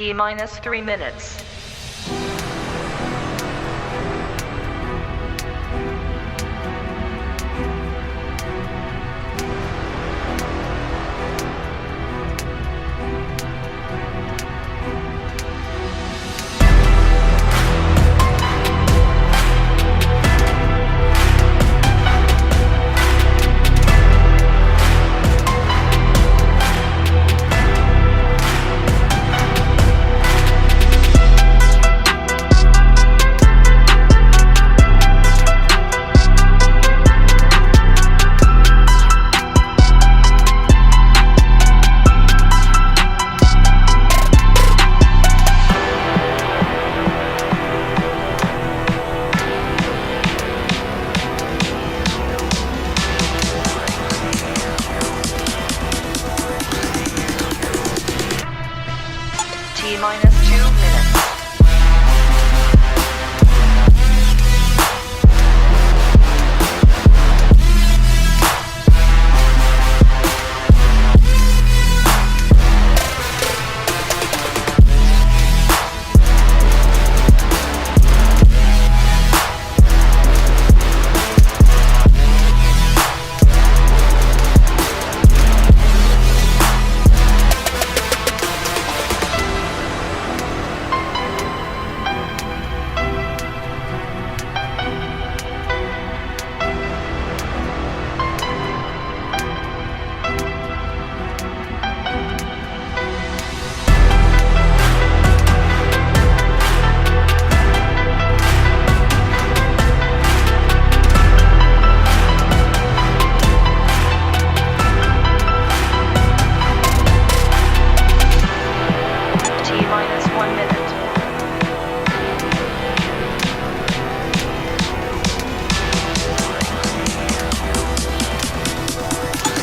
T-minus 3 minutes. T-minus 2 minutes. T-minus 1 minute.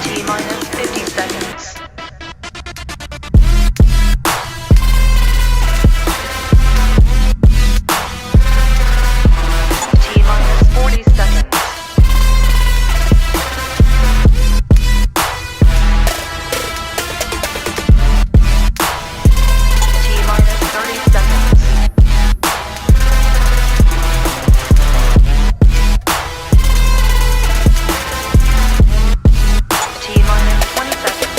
T-minus 50 seconds. T-minus 40 seconds. T-minus 30 seconds. T-minus 20 seconds.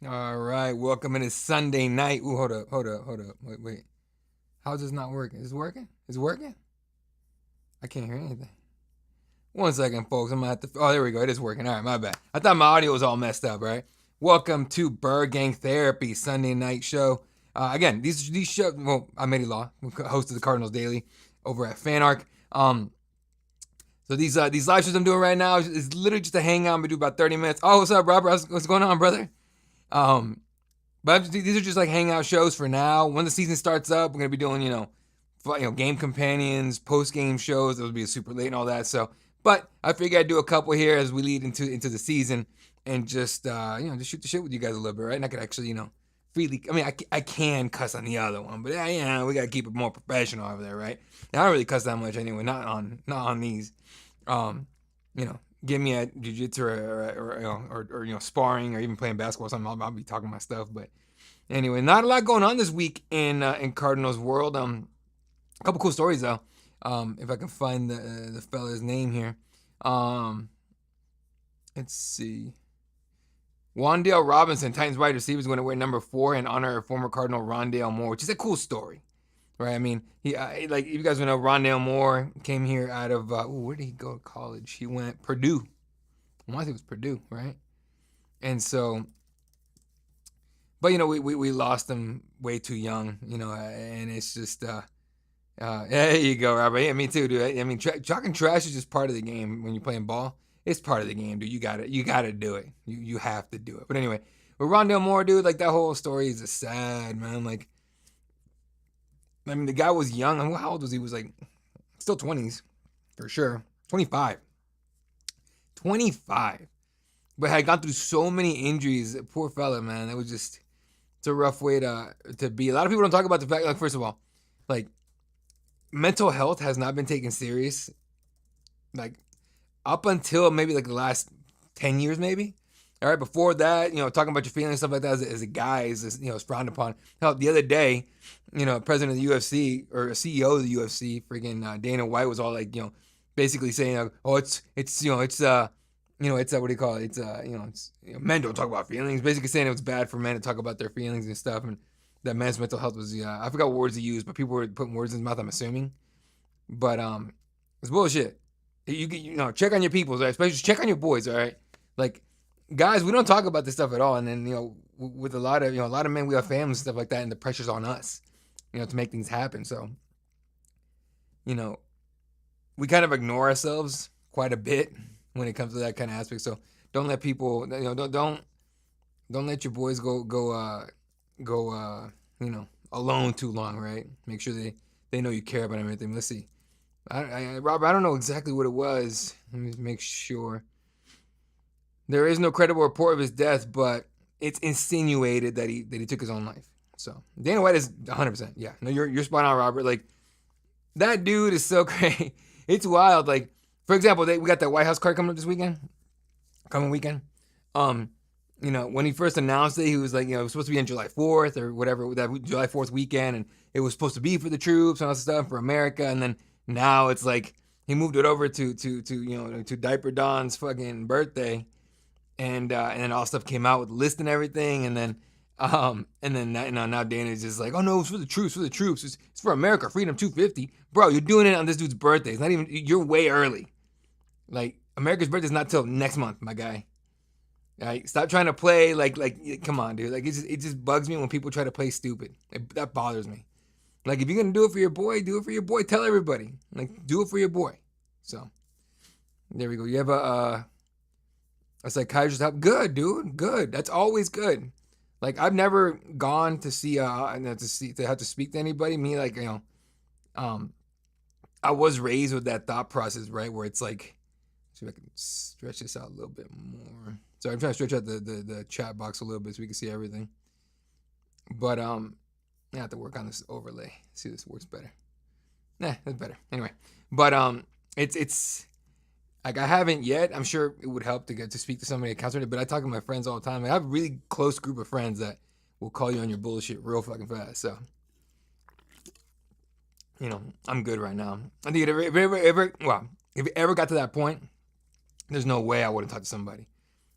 All right, welcome in. It's Sunday night. Ooh, hold up. Wait. How is this not working? Is it working? Is it working? I can't hear anything. 1 second, folks. I'm gonna have to. Oh, there we go. It is working. All right, my bad. I thought my audio was all messed up. Right. Welcome to Bird Gang Therapy Sunday night show. Again, these shows. Well, I'm Eddie Law, host of the Cardinals Daily over at FanArc. So these live shows I'm doing right now is literally just a hangout. I'm gonna do about 30 minutes. Oh, what's up, Robert? What's going on, brother? But these are just like hangout shows for now. When the season starts up, we're gonna be doing game companions, post game shows. Those will be super late and all that. So, but I figured I'd do a couple here as we lead into the season and just just shoot the shit with you guys a little bit, right? And I could actually freely. I mean, I can cuss on the other one, but we gotta keep it more professional over there, right? And I don't really cuss that much anyway. Not on these. Give me a jiu-jitsu or sparring or even playing basketball or something. I'll be talking my stuff. But anyway, not a lot going on this week in Cardinals world. A couple cool stories though. If I can find the fella's name here. Let's see. Wan'Dale Robinson, Titans wide receiver, is going to wear number 4 in honor of former Cardinal Rondale Moore, which is a cool story, right? I mean, he you guys know Rondale Moore came here out of where did he go to college? He went Purdue, I want to say it was Purdue, right? And so, but we lost him way too young, and it's just there you go, Robert. Yeah, me too, dude. I mean, talking trash is just part of the game when you're playing ball. It's part of the game, dude. You gotta do it. You have to do it. But anyway, with Rondale Moore, dude, like that whole story is just sad, man. Like, I mean, the guy was young. I mean, how old was he? He was like still 20s for sure. 25. 25. But had gone through so many injuries. Poor fella, man. It was just, it's a rough way to be. A lot of people don't talk about the fact, like, first of all, like, mental health has not been taken serious, like, up until maybe like the last 10 years, maybe. All right, before that, talking about your feelings, stuff like that as a guy is frowned upon. Hell, the other day, president of the UFC or CEO of the UFC, freaking Dana White was all like, basically saying, oh, it's what do you call it? It's men don't talk about feelings. Basically saying it was bad for men to talk about their feelings and stuff, and that men's mental health was, I forgot what words he used, but people were putting words in his mouth, I'm assuming. But it's bullshit. You check on your peoples, right? Especially check on your boys, all right? Like, guys, we don't talk about this stuff at all. And then, with a lot of men, we have families and stuff like that, and the pressure's on us, to make things happen. So, we kind of ignore ourselves quite a bit when it comes to that kind of aspect. So don't let people, don't let your boys go alone too long, right? Make sure they know you care about everything. Let's see. Robert, I don't know exactly what it was. Let me make sure. There is no credible report of his death, but it's insinuated that he took his own life. So Dana White is 100%. Yeah, no, you're spot on, Robert. Like, that dude is so great. It's wild. Like, for example, we got that White House card coming up coming weekend. When he first announced it, he was like, it was supposed to be on July 4th or whatever, that July 4th weekend, and it was supposed to be for the troops and all that stuff for America, and then now it's like he moved it over to Diaper Don's fucking birthday, and then all stuff came out with the list and everything, and then now Dana's just like, oh no, it's for the troops, it's for America, Freedom 250, bro. You're doing it on this dude's birthday. It's not even, you're way early. Like, America's birthday is not till next month, my guy. Right? Stop trying to play like come on, dude. Like, it just bugs me when people try to play stupid. That bothers me. Like, if you're gonna do it for your boy, do it for your boy. Tell everybody. Like, do it for your boy. So there we go. You have a psychiatrist help. Good, dude. Good. That's always good. Like, I've never gone to see to have to speak to anybody. Me, like, I was raised with that thought process, right? Where it's like, see if I can stretch this out a little bit more. So I'm trying to stretch out the chat box a little bit so we can see everything. But I have to work on this overlay. See if this works better. Nah, that's better. Anyway, but it's like, I haven't yet. I'm sure it would help to get to speak to somebody at counseling, but I talk to my friends all the time. I have a really close group of friends that will call you on your bullshit real fucking fast. So, I'm good right now. I think if it ever got to that point, there's no way I wouldn't talk to somebody.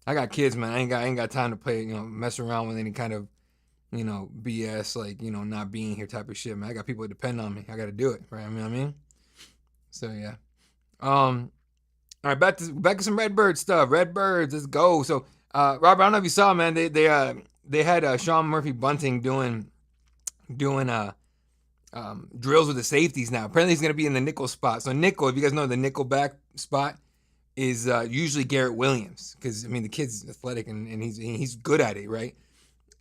I got kids, man. I ain't got time to play, mess around with any kind of, BS, like, not being here type of shit, man. I got people that depend on me. I got to do it, right? I mean? So, yeah. All right, back to some Redbird stuff. Redbirds, let's go. So, Robert, I don't know if you saw, man. They had Sean Murphy Bunting doing drills with the safeties now. Apparently, he's gonna be in the nickel spot. So nickel, if you guys know, the nickel back spot is usually Garrett Williams, because the kid's athletic and he's good at it, right?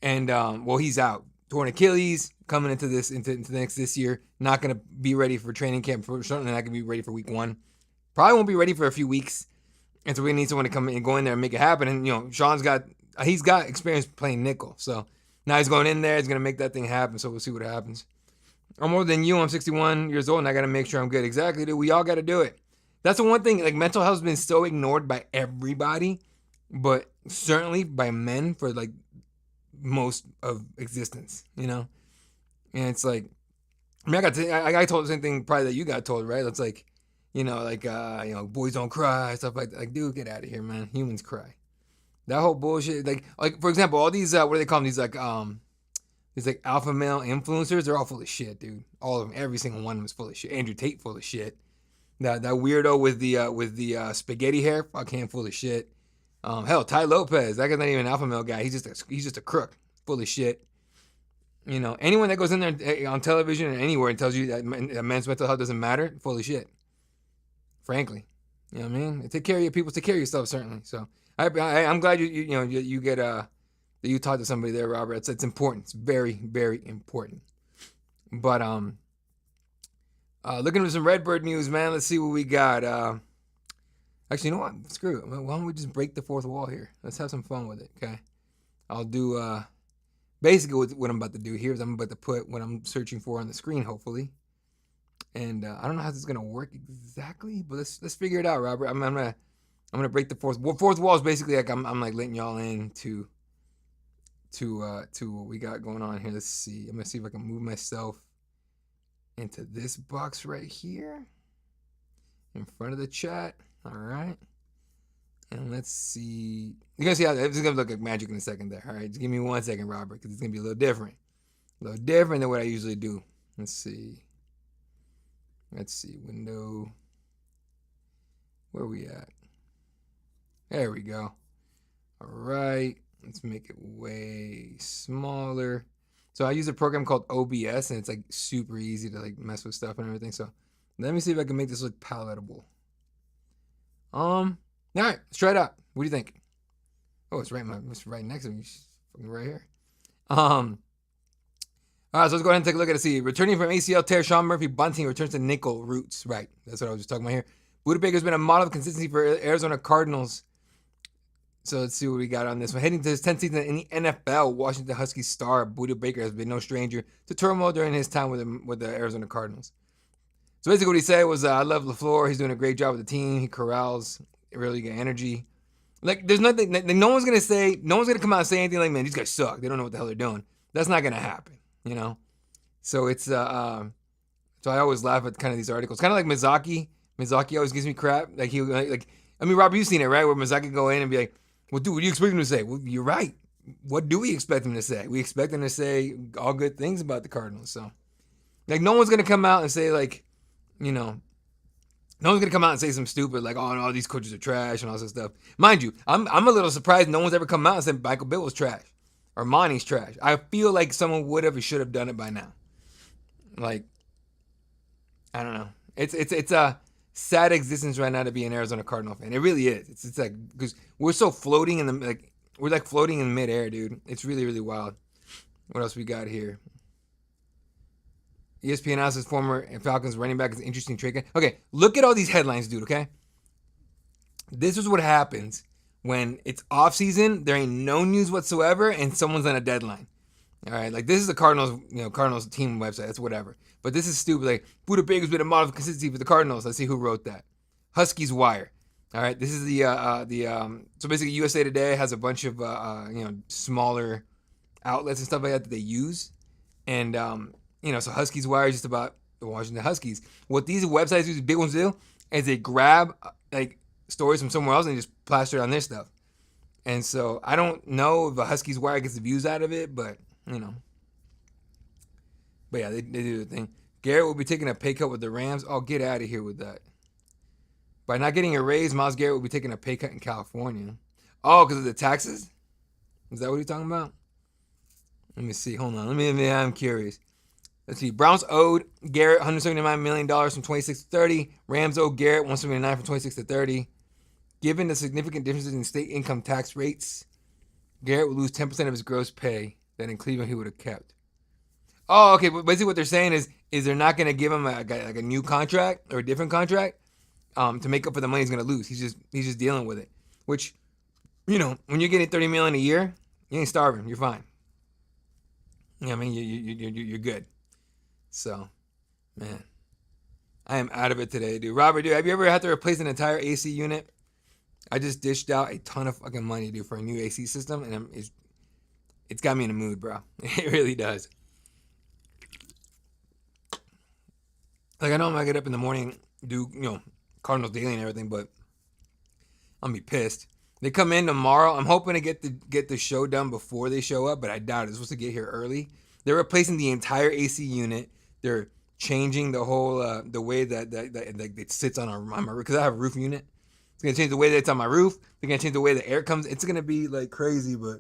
And he's out, torn Achilles, coming into this year. Not gonna be ready for training camp. Certainly not gonna be ready for week 1. Probably won't be ready for a few weeks, and so we need someone to come in and go in there and make it happen. And Sean's got experience playing nickel, so now he's going in there. He's gonna make that thing happen. So we'll see what happens. I'm older than you. I'm 61 years old, and I gotta make sure I'm good. Exactly, dude. We all gotta do it. That's the one thing. Like, mental health has been so ignored by everybody, but certainly by men for like most of existence. And it's like, I got told the same thing probably that you got told, right? It's like, boys don't cry, stuff like that. Like, dude, get out of here, man. Humans cry. That whole bullshit. Like for example, all these what do they call them? These like alpha male influencers. They're all full of shit, dude. All of them. Every single one of them is full of shit. Andrew Tate, full of shit. That weirdo with the spaghetti hair, fuck him, full of shit. Hell, Ty Lopez, that guy's not even an alpha male guy. He's just a crook, full of shit. You know, anyone that goes in there on television or anywhere and tells you that men's mental health doesn't matter, full of shit. Frankly, you know what I mean. Take care of your people. Take care of yourself, certainly. So I'm glad you get that you talk to somebody there, Robert. It's important. It's very, very important. But looking at some Redbird news, man. Let's see what we got. Actually, you know what? Screw it. Why don't we just break the fourth wall here? Let's have some fun with it, okay? I'll do basically what I'm about to do here is I'm about to put what I'm searching for on the screen, hopefully. And I don't know how this is gonna work exactly, but let's figure it out, Robert. I'm gonna break the fourth wall is basically like I'm like letting y'all in to what we got going on here. Let's see. I'm gonna see if I can move myself into this box right here in front of the chat. All right. And let's see. You're going to see how this is going to look like magic in a second there. All right. Just give me 1 second, Robert, because it's going to be a little different. A little different than what I usually do. Let's see. Window. Where are we at? There we go. All right. Let's make it way smaller. So I use a program called OBS, and it's like super easy to like mess with stuff and everything. So let me see if I can make this look palatable. All right, let's try it out. What do you think? Oh, it's right next to me. It's right here. All right, so let's go ahead and take a look at it. See, returning from ACL tear, Sean Murphy Bunting returns to nickel roots. Right, that's what I was just talking about here. Buda Baker's been a model of consistency for Arizona Cardinals. So let's see what we got on this one. Heading to his 10th season in the NFL, Washington Huskies star Buda Baker has been no stranger to turmoil during his time with the Arizona Cardinals. So basically what he said was, I love LaFleur. He's doing a great job with the team. He corrals really good energy. Like, there's nothing, no one's going to come out and say anything like, man, these guys suck. They don't know what the hell they're doing. That's not going to happen, you know? So it's, so I always laugh at kind of these articles. Kind of like Mizaki. Mizaki always gives me crap. Like, I mean, Rob, you've seen it, right? Where Mizaki go in and be like, well, dude, what do you expect him to say? Well, you're right. What do we expect him to say? We expect him to say all good things about the Cardinals. So, like, no one's going to come out and say, like, you know, no one's gonna come out and say something stupid like, "Oh, no, all these coaches are trash" and all this stuff. Mind you, I'm a little surprised no one's ever come out and said Michael Bidwill's trash or Monty's trash. I feel like someone would have or should have done it by now. Like, I don't know. It's a sad existence right now to be an Arizona Cardinal fan. It really is. It's like because we're so floating in the we're like floating in midair, dude. It's really really wild. What else we got here? ESPN announces former Falcons running back is an interesting trade. Okay, look at all these headlines, dude, okay? This is what happens when it's off season, there ain't no news whatsoever, and someone's on a deadline. All right, like this is the Cardinals team website, that's whatever. But this is stupid. Like, Buda Baker's been a model of consistency for the Cardinals. Let's see who wrote that. Huskies Wire. All right, this is so basically USA Today has a bunch of smaller outlets and stuff like that they use, and so Huskies Wire is just about the Washington Huskies. What these websites, these big ones do, is they grab like stories from somewhere else and just plaster it on their stuff. And so I don't know if the Huskies Wire gets the views out of it, but But yeah, they do the thing. Garrett will be taking a pay cut with the Rams. Oh, get out of here with that. By not getting a raise, Myles Garrett will be taking a pay cut in California. Oh, because of the taxes? Is that what you're talking about? Let me see. Hold on. I'm curious. Let's see. Browns owed Garrett $179 million from 26 to 30. Rams owed Garrett $179 from 26 to 30. Given the significant differences in state income tax rates, Garrett would lose 10% of his gross pay that in Cleveland he would have kept. Oh, okay. But basically what they're saying is they're not going to give him like a new contract or a different contract to make up for the money he's going to lose. He's just dealing with it. Which, when you're getting $30 million a year, you ain't starving. You're fine. I mean, you're good. So, man, I am out of it today, dude. Robert, dude, have you ever had to replace an entire AC unit? I just dished out a ton of fucking money, dude, for a new AC system, and it's got me in a mood, bro. It really does. Like, I know I'm gonna get up in the morning, do Cardinals daily and everything, but I'm gonna be pissed. They come in tomorrow. I'm hoping to get the show done before they show up, but I doubt it. It's supposed to get here early. They're replacing the entire AC unit. They're changing the whole the way that it sits on my roof, because I have a roof unit. It's gonna change the way that it's on my roof. They're gonna change the way the air comes. It's gonna be like crazy, but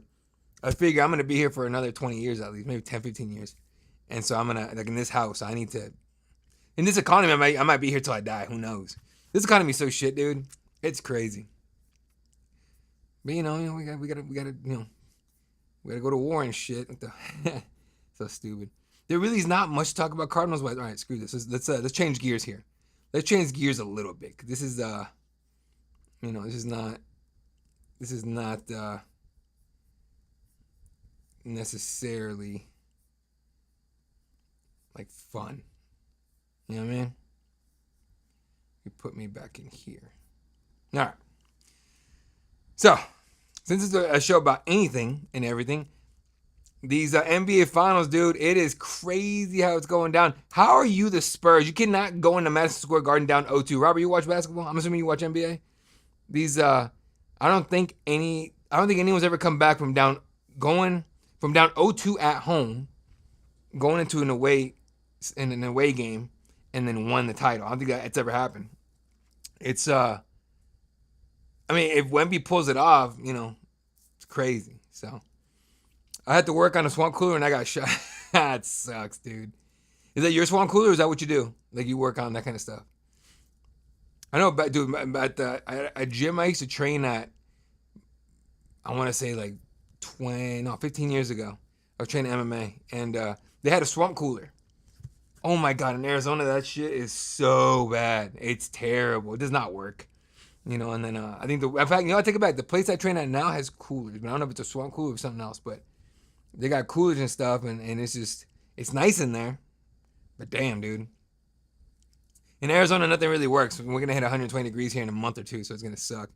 I figure I'm gonna be here for another 20 years at least, maybe 10, 15 years. And so I'm gonna like in this house. I need to. In this economy, I might be here till I die. Who knows? This economy's so shit, dude. It's crazy. But we gotta go to war and shit. So stupid. There really is not much to talk about Cardinals wise. All right, screw this. Let's change gears here. Let's change gears a little bit. This is this is not necessarily like fun. You know what I mean? You put me back in here. All right. So, since it's a show about anything and everything, these NBA Finals, dude, it is crazy how it's going down. How are you the Spurs? You cannot go into Madison Square Garden down 0-2. Robert, you watch basketball? I'm assuming you watch NBA. I don't think anyone's ever come back from down 0-2 at home, going into an away game, and then won the title. I don't think it's ever happened. It's if Wemby pulls it off, it's crazy. So I had to work on a swamp cooler and I got shot. That sucks, dude. Is that your swamp cooler or is that what you do? Like you work on that kind of stuff? I know, but dude, at a gym I used to train at, I want to say like 15 years ago. I was training MMA and they had a swamp cooler. Oh my God, in Arizona, that shit is so bad. It's terrible. It does not work. And then I think in fact, I take it back. The place I train at now has coolers. But I don't know if it's a swamp cooler or something else, but they got coolers and stuff, and it's nice in there. But damn, dude. In Arizona, nothing really works. We're gonna hit 120 degrees here in a month or two, so it's gonna suck.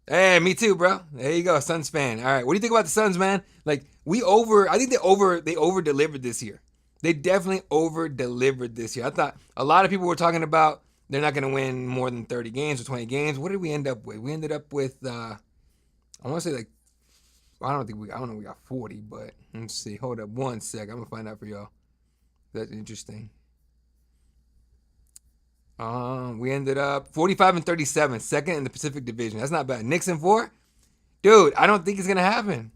Hey, me too, bro. There you go, Suns fan. All right, what do you think about the Suns, man? Like I think they over delivered this year. They definitely over-delivered this year. I thought a lot of people were talking about they're not going to win more than 30 games or 20 games. What did we end up with? We ended up with, I want to say like, I don't know we got 40, but let's see. Hold up one sec. I'm going to find out for y'all. That's interesting. We ended up 45-37, second in the Pacific Division. That's not bad. Knicks in 4? Dude, I don't think it's going to happen.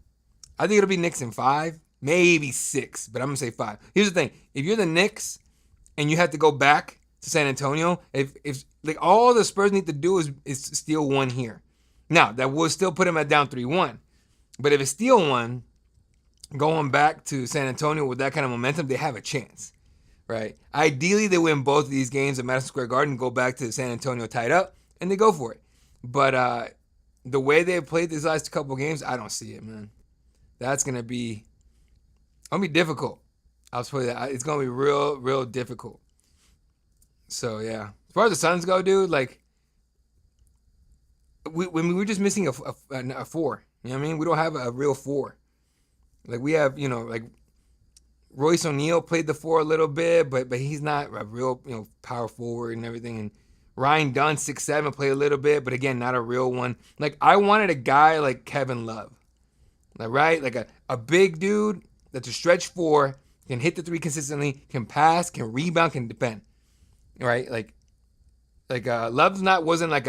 I think it'll be Knicks in 5. Maybe 6, but I'm going to say 5. Here's the thing. If you're the Knicks and you have to go back to San Antonio, if like all the Spurs need to do is steal one here. Now, that will still put them at down 3-1. But if it's steal one, going back to San Antonio with that kind of momentum, they have a chance, right? Ideally, they win both of these games at Madison Square Garden, go back to San Antonio tied up, and they go for it. But the way they played these last couple of games, I don't see it, man. That's going to be difficult. I'll tell you that. It's going to be real, real difficult. So, yeah. As far as the Suns go, dude, like, we're just missing a 4. You know what I mean? We don't have a real 4. Like, we have, like, Royce O'Neal played the 4 a little bit, but he's not a real, power forward and everything. And Ryan Dunn, 6'7", played a little bit, but again, not a real one. Like, I wanted a guy like Kevin Love. Like, right? Like, a big dude that's a stretch 4, can hit the 3 consistently, can pass, can rebound, can defend. Right? Like Love wasn't like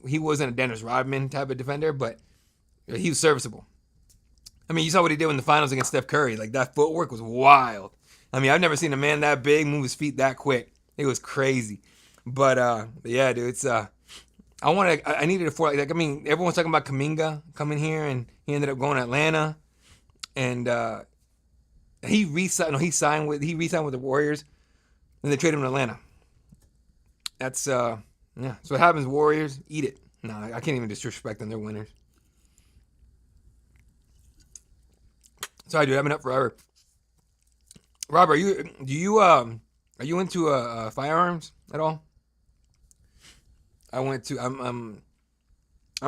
he wasn't a Dennis Rodman type of defender, but he was serviceable. I mean, you saw what he did in the finals against Steph Curry. Like, that footwork was wild. I mean, I've never seen a man that big move his feet that quick. It was crazy. But yeah, dude, it's I needed a 4. Like, I mean, everyone's talking about Kuminga coming here, and he ended up going to Atlanta, and he re-signed with the Warriors, and they traded him to Atlanta. That's yeah. So what happens, Warriors? Eat it. No, I can't even disrespect them. They're winners. Sorry, dude. I've been up forever. Rob, are you into firearms at all? I'm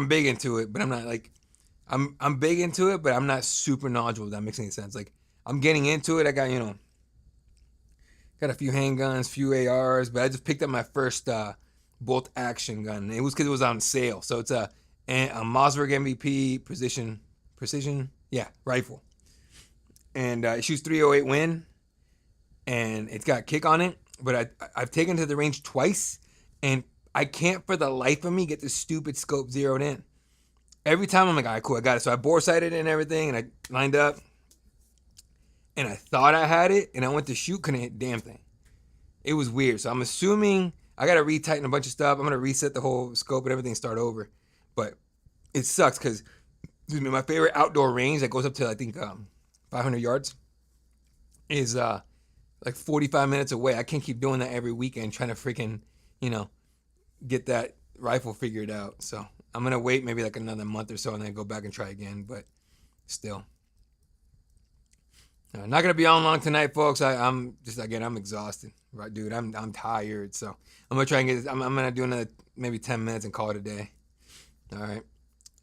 big into it, but I'm not like I'm big into it, but I'm not super knowledgeable. If that makes any sense. Like, I'm getting into it. I got got a few handguns, few ARs, but I just picked up my first bolt action gun. It was because it was on sale. So it's a Mossberg MVP precision rifle, and it shoots 308 Win, and it's got kick on it. But I've taken it to the range twice, and I can't for the life of me get the stupid scope zeroed in. Every time I'm like, all right, cool, I got it. So I bore sighted it and everything, and I lined up, and I thought I had it, and I went to shoot, couldn't hit damn thing. It was weird. So I'm assuming I got to retighten a bunch of stuff. I'm going to reset the whole scope and everything, start over. But it sucks because my favorite outdoor range that goes up to, I think, 500 yards is like 45 minutes away. I can't keep doing that every weekend trying to freaking, get that rifle figured out. So I'm going to wait maybe like another month or so and then go back and try again. But still. Not going to be on long tonight, folks. I'm exhausted. Right, dude, I'm tired. So I'm going to try and I'm going to do another maybe 10 minutes and call it a day. All right.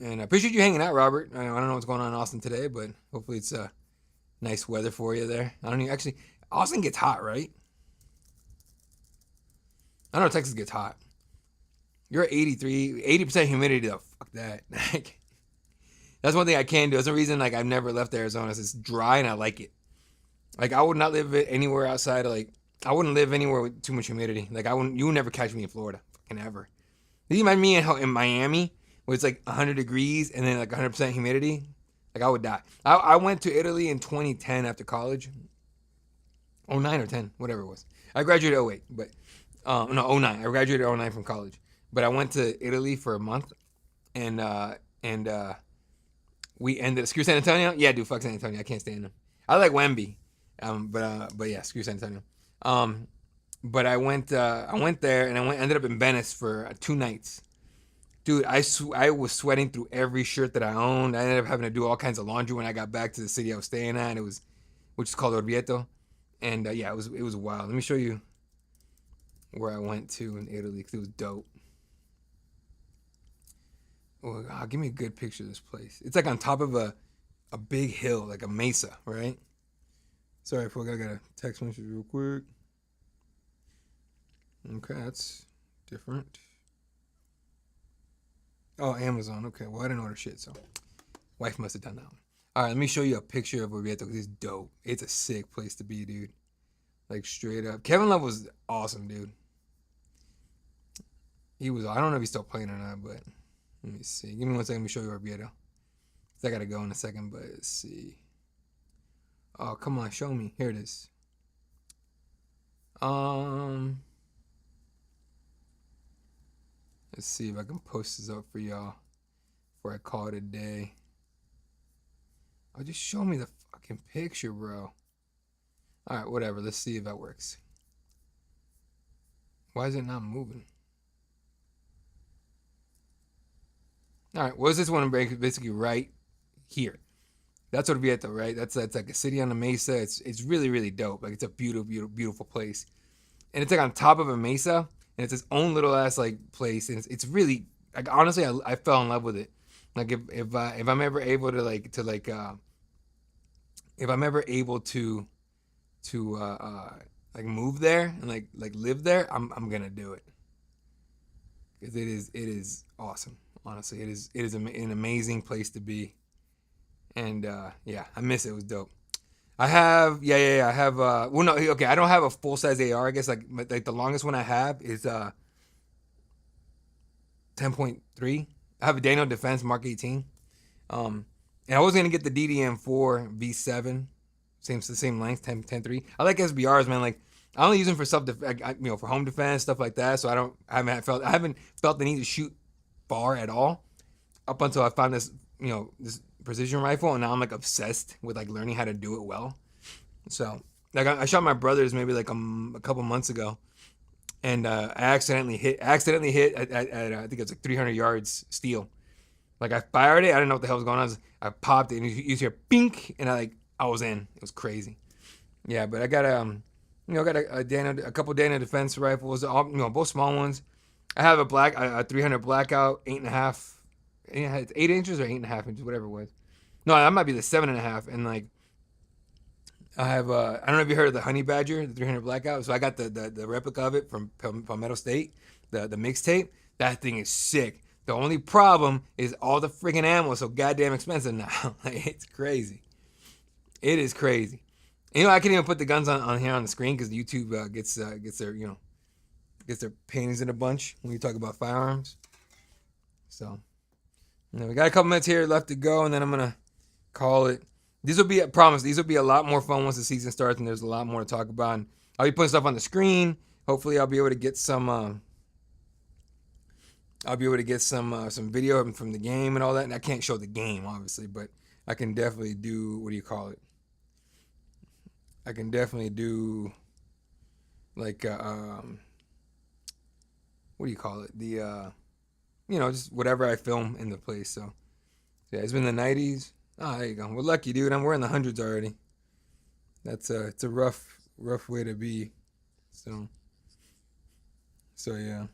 And I appreciate you hanging out, Robert. I don't know what's going on in Austin today, but hopefully it's nice weather for you there. Austin gets hot, right? I know Texas gets hot. You're at 80% humidity though. Fuck that. That's one thing I can do. That's the reason I've never left Arizona. It's dry and I like it. I would not live anywhere outside of I wouldn't live anywhere with too much humidity. You would never catch me in Florida. Fucking ever. Can you imagine me in Miami where it's 100 degrees and then 100% humidity? I would die. I went to Italy in 2010 after college. 09 or 10, whatever it was. I graduated 08, but no, 09. I graduated 09 from college. But I went to Italy for a month and we ended. Screw San Antonio? Yeah, dude, fuck San Antonio. I can't stand them. I like Wemby. But yeah, screw San Antonio. But I went there and ended up in Venice for 2 nights. Dude, I was sweating through every shirt that I owned. I ended up having to do all kinds of laundry when I got back to the city I was staying at. Which is called Orvieto. And yeah, it was wild. Let me show you where I went to in Italy because it was dope. Oh, give me a good picture of this place. It's on top of a big hill, like a mesa, right? Sorry, folks, I got a text message real quick. Okay, that's different. Oh, Amazon. Okay, well, I didn't order shit, so wife must have done that one. All right, let me show you a picture of Orvieto because it's dope. It's a sick place to be, dude. Straight up. Kevin Love was awesome, dude. I don't know if he's still playing or not, but let me see. Give me 1 second. Let me show you Orvieto. I got to go in a second, but let's see. Oh, come on. Show me. Here it is. Let's see if I can post this up for y'all before I call it a day. Oh, just show me the fucking picture, bro. All right, whatever. Let's see if that works. Why is it not moving? All right, what is this one basically right here? That's Orvieto, right? That's like a city on a mesa. It's really, really dope. It's a beautiful, beautiful, beautiful place. And it's on top of a mesa, and it's its own little ass place. And it's really honestly, I fell in love with it. If I'm ever able to if I'm ever able to move there and live there, I'm gonna do it because it is awesome. Honestly, it is an amazing place to be, and yeah, I miss it. It was dope. I have I have well no okay I don't have a full size AR. I guess the longest one I have is 10.3. I have a Daniel Defense Mark 18. And I was gonna get the DDM4 V7, the same length, 10.3. I like SBRs, man. I only use them for for home defense, stuff like that. So I haven't felt the need to shoot far at all up until I found this this precision rifle, and now I'm obsessed with learning how to do it well. So I shot my brothers maybe a couple months ago, and I accidentally hit at I think it's 300 yards steel. I fired it, I didn't know what the hell was going on. I popped it, and you hear pink, and I was in. It was crazy. Yeah, but I got a couple Dana Defense rifles, all both small ones. I have a 300 blackout, 8.5. It's 8 inches or 8.5 inches, whatever it was. No, that might be the 7.5. And I have I don't know if you heard of the Honey Badger, the 300 blackout. So I got the replica of it from Palmetto State, the mixtape. That thing is sick. The only problem is all the freaking ammo is so goddamn expensive now. It's crazy. It is crazy. I can't even put the guns on here on the screen because YouTube gets their gets their panties in a bunch when you talk about firearms. So, we got a couple minutes here left to go, and then I'm gonna call it. These will be, I promise, these will be a lot more fun once the season starts, and there's a lot more to talk about. And I'll be putting stuff on the screen. Hopefully, I'll be able to get some. Some video from the game and all that. And I can't show the game, obviously, but I can definitely do, what do you call it? I can definitely do like what do you call it? The just whatever I film in the place. So yeah, it's been the 90s. Oh, there you go. We're lucky, dude. We're in the hundreds already. It's a rough way to be. So yeah.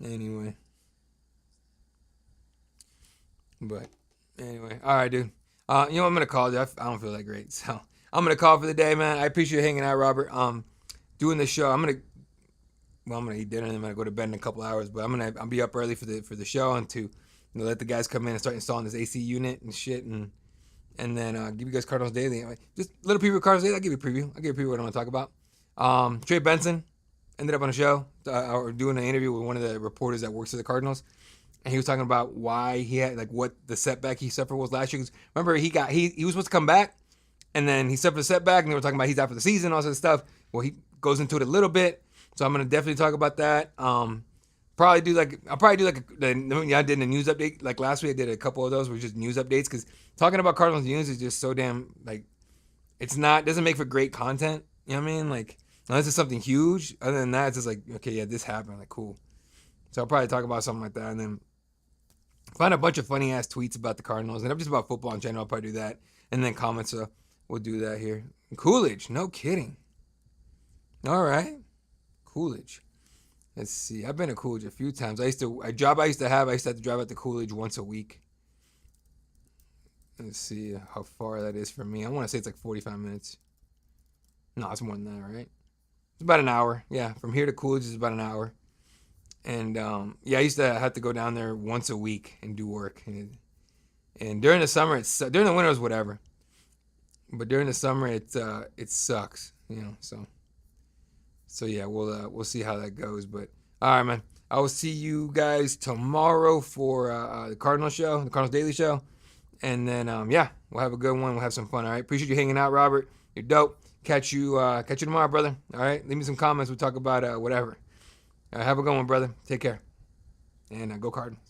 Anyway. But anyway, all right, dude. What I'm gonna call it. I don't feel that great, so I'm gonna call for the day, man. I appreciate you hanging out, Robert. Doing the show. I'm gonna eat dinner and then I'm gonna go to bed in a couple hours. But I'll be up early for the show and to let the guys come in and start installing this AC unit and shit and then give you guys Cardinals Daily. Just a little preview of Cardinals Daily. I'll give you a preview. What I want to talk about. Trey Benson ended up on a show or doing an interview with one of the reporters that works for the Cardinals. And he was talking about why he had, like, what the setback he suffered was last year. Because remember, he was supposed to come back, and then he suffered a setback, and they were talking about he's out for the season, all that stuff. Well, he goes into it a little bit, so I'm gonna definitely talk about that. I'll probably do like I did a news update like last week. I did a couple of those, were just news updates, because talking about Cardinals news is just so damn, like, doesn't make for great content. You know what I mean? Like, unless it's something huge. Other than that, it's just like, okay, yeah, this happened, like, cool. So I'll probably talk about something like that, and then find a bunch of funny ass tweets about the Cardinals and just about football in general. I'll probably do that, and then comments. So we'll do that here. Coolidge, no kidding. All right, Coolidge. Let's see. I've been to Coolidge a few times. I used to have to drive out to Coolidge once a week. Let's see how far that is from me. I want to say it's like 45 minutes. No, it's more than that, right? It's about an hour. Yeah, from here to Coolidge is about an hour. And I used to have to go down there once a week and do work. And during the summer, during the winter was whatever. But during the summer, it sucks, So yeah, we'll see how that goes. But all right, man. I will see you guys tomorrow for the Cardinals show, the Cardinals Daily show, and then we'll have a good one. We'll have some fun. All right. Appreciate you hanging out, Robert. You're dope. Catch you tomorrow, brother. All right. Leave me some comments. We'll talk about whatever. Have a good one, brother. Take care. And go Cardinals.